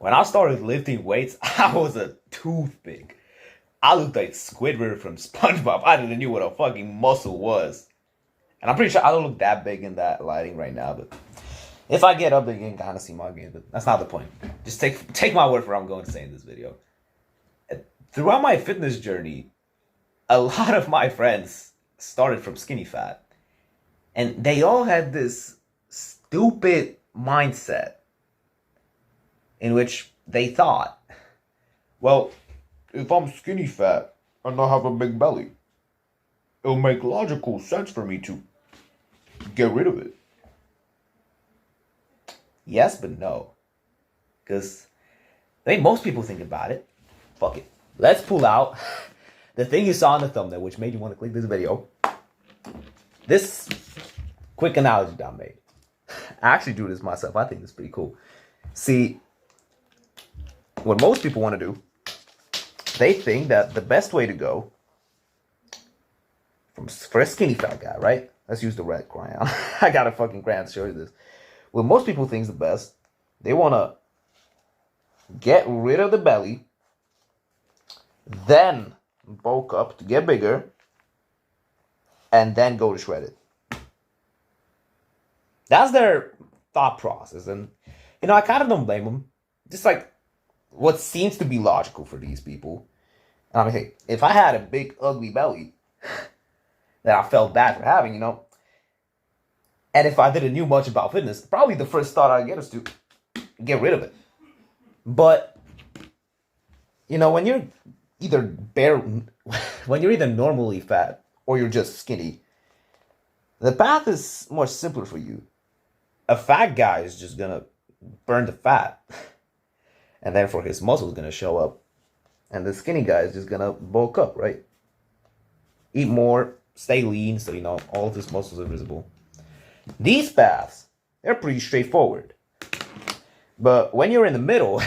When I started lifting weights, I was a toothpick. I looked like Squidward from SpongeBob. I didn't know what a fucking muscle was. And I'm pretty sure I don't look that big in that lighting right now, but if I get up there, you can kind of see my gains, but that's not the point. Just take my word for what I'm going to say in this video. Throughout my fitness journey, a lot of my friends started from skinny fat. And they all had this stupid mindset in which they thought, well, if I'm skinny fat and I have a big belly, it'll make logical sense for me to get rid of it. Yes, but no. Because I think most people think about it. Fuck it. Let's pull out the thing you saw in the thumbnail, which made you want to click this video. This quick analogy that I made. I actually drew this myself. I think it's pretty cool. See, what most people want to do, they think that the best way to go for a skinny fat guy, right? Let's use the red crayon. I got a fucking crayon to show you this. What most people think is the best, they want to get rid of the belly, then bulk up to get bigger, and then go to shred it. That's their thought process. And, I kind of don't blame them. Just like what seems to be logical for these people. I mean, hey, if I had a big, ugly belly that I felt bad for having, and if I didn't know much about fitness, probably the first thought I'd get is to get rid of it. But, when you're when you're either normally fat or you're just skinny, the path is more simpler for you. A fat guy is just gonna burn the fat, and therefore his muscle is gonna show up. And the skinny guy is just gonna bulk up, right? Eat more, stay lean, so all of his muscles are visible. These paths, they're pretty straightforward. But when you're in the middle,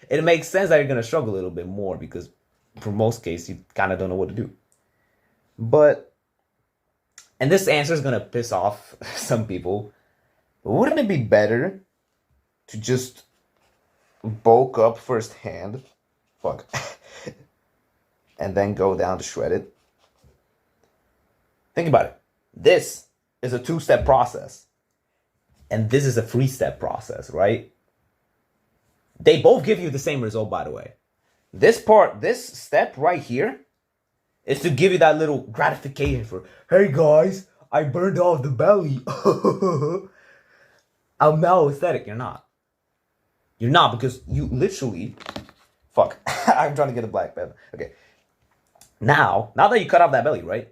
it makes sense that you're gonna struggle a little bit more because for most cases you kind of don't know what to do. And this answer is gonna piss off some people. But wouldn't it be better to just bulk up firsthand? Fuck. And then go down to shred it? Think about it. This is a 2-step process. And this is a 3-step process, right? They both give you the same result, by the way. This step right here, is to give you that little gratification for, hey guys, I burned off the belly. I'm now aesthetic. You're not. You're not, because you literally... Fuck. I'm trying to get a black pen. Okay. Now that you cut off that belly, right?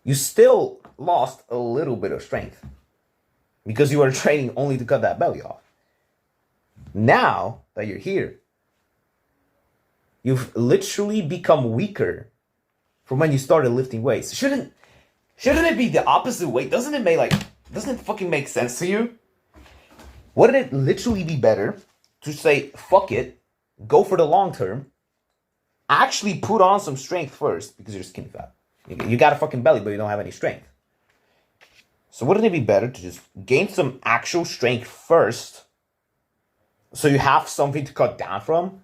You still lost a little bit of strength. Because you were training only to cut that belly off. Now that you're here, you've literally become weaker from when you started lifting weights. Shouldn't it be the opposite way? Doesn't it fucking make sense to you? Wouldn't it literally be better to say, fuck it, go for the long term, actually put on some strength first, because you're skinny fat. You got a fucking belly, but you don't have any strength. So wouldn't it be better to just gain some actual strength first, so you have something to cut down from?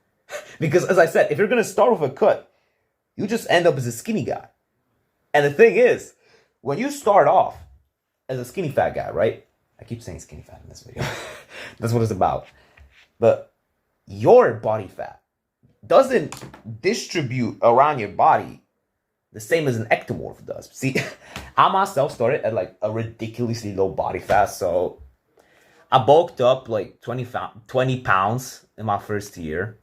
Because as I said, if you're going to start with a cut, you just end up as a skinny guy. And the thing is, when you start off as a skinny fat guy, right? I keep saying skinny fat in this video. That's what it's about. But your body fat doesn't distribute around your body the same as an ectomorph does. See, I myself started at like a ridiculously low body fat, so I bulked up like 20 pounds in my first year.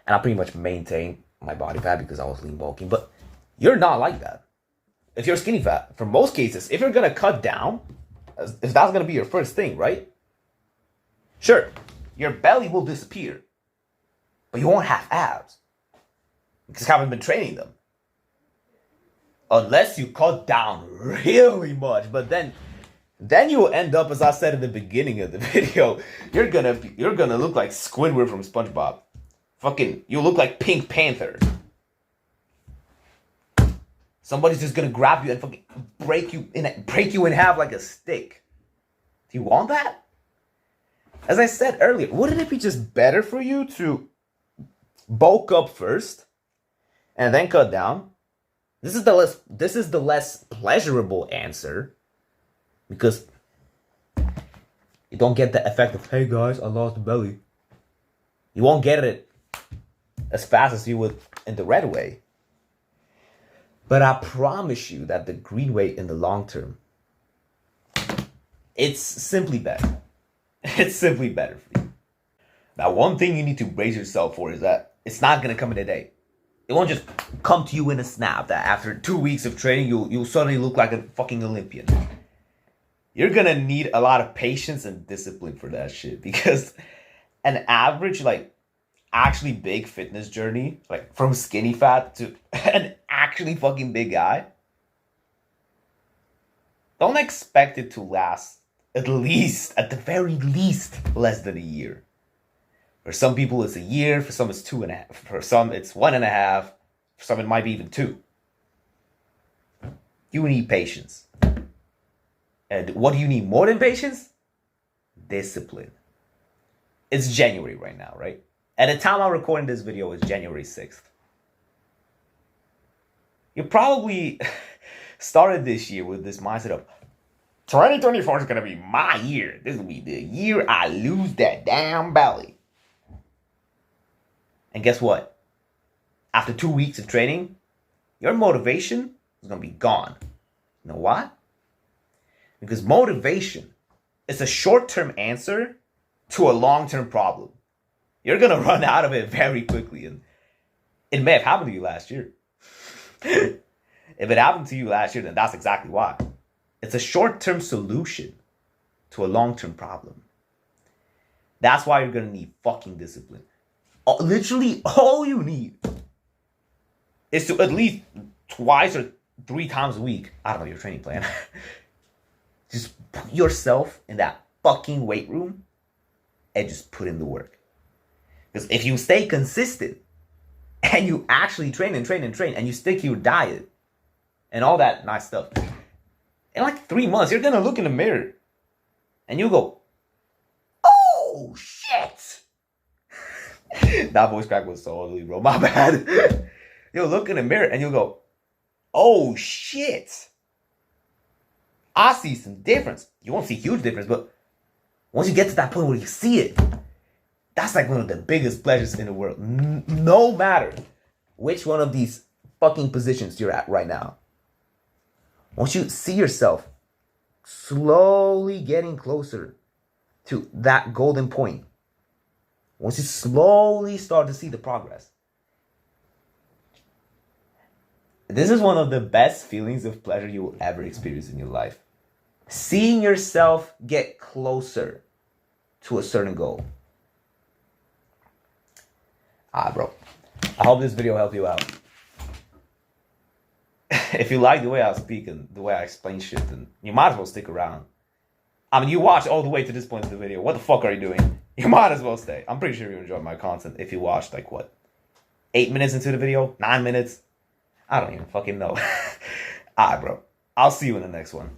And I pretty much maintained my body fat because I was lean bulking. But you're not like that. If you're skinny fat, for most cases, if you're going to cut down, if that's going to be your first thing, right? Sure, your belly will disappear. But you won't have abs. Because you haven't been training them. Unless you cut down really much. But then you will end up, as I said in the beginning of the video, you're gonna look like Squidward from SpongeBob. Fucking, you look like Pink Panther. Somebody's just gonna grab you and fucking break you in half like a stick. Do you want that? As I said earlier, wouldn't it be just better for you to bulk up first and then cut down? This is the less pleasurable answer, because you don't get the effect of, hey guys, I lost the belly. You won't get it as fast as you would in the red way. But I promise you that the green way in the long term, it's simply better. It's simply better for you. Now, one thing you need to brace yourself for is that it's not going to come in a day. It won't just come to you in a snap that after 2 weeks of training, you'll suddenly look like a fucking Olympian. You're going to need a lot of patience and discipline for that shit, because an average, like, actually big fitness journey, like from skinny fat to an actually fucking big guy, don't expect it to last at the very least, less than a year. For some people, it's a year. For some, it's 2.5. For some, it's 1.5. For some, it might be even 2. You need patience. And what do you need more than patience? Discipline. It's January right now, right? At the time I'm recording this video, it's January 6th. You probably started this year with this mindset of 2024 is going to be my year. This will be the year I lose that damn belly. And guess what? After 2 weeks of training, your motivation is going to be gone. You know why? Because motivation is a short-term answer to a long-term problem. You're going to run out of it very quickly. And it may have happened to you last year. If it happened to you last year, then that's exactly why. It's a short-term solution to a long-term problem. That's why you're going to need fucking discipline. Literally, all you need is to at least twice or 3 times a week, I don't know your training plan, just put yourself in that fucking weight room and just put in the work. Because if you stay consistent and you actually train and you stick to your diet and all that nice stuff, in like 3 months, you're going to look in the mirror and you go, oh, shit. That voice crack was so ugly, bro. My bad. You'll look in the mirror and you'll go, oh, shit. I see some difference. You won't see huge difference, but once you get to that point where you see it, that's like one of the biggest pleasures in the world. No matter which one of these fucking positions you're at right now. Once you see yourself slowly getting closer to that golden point, once you slowly start to see the progress, this is one of the best feelings of pleasure you will ever experience in your life. Seeing yourself get closer to a certain goal. Bro, I hope this video helped you out. If you like the way I speak and the way I explain shit, then you might as well stick around. I mean, you watched all the way to this point of the video. What the fuck are you doing? You might as well stay. I'm pretty sure you enjoyed my content if you watched, like, what? 8 minutes into the video? 9 minutes? I don't even fucking know. Alright, bro. I'll see you in the next one.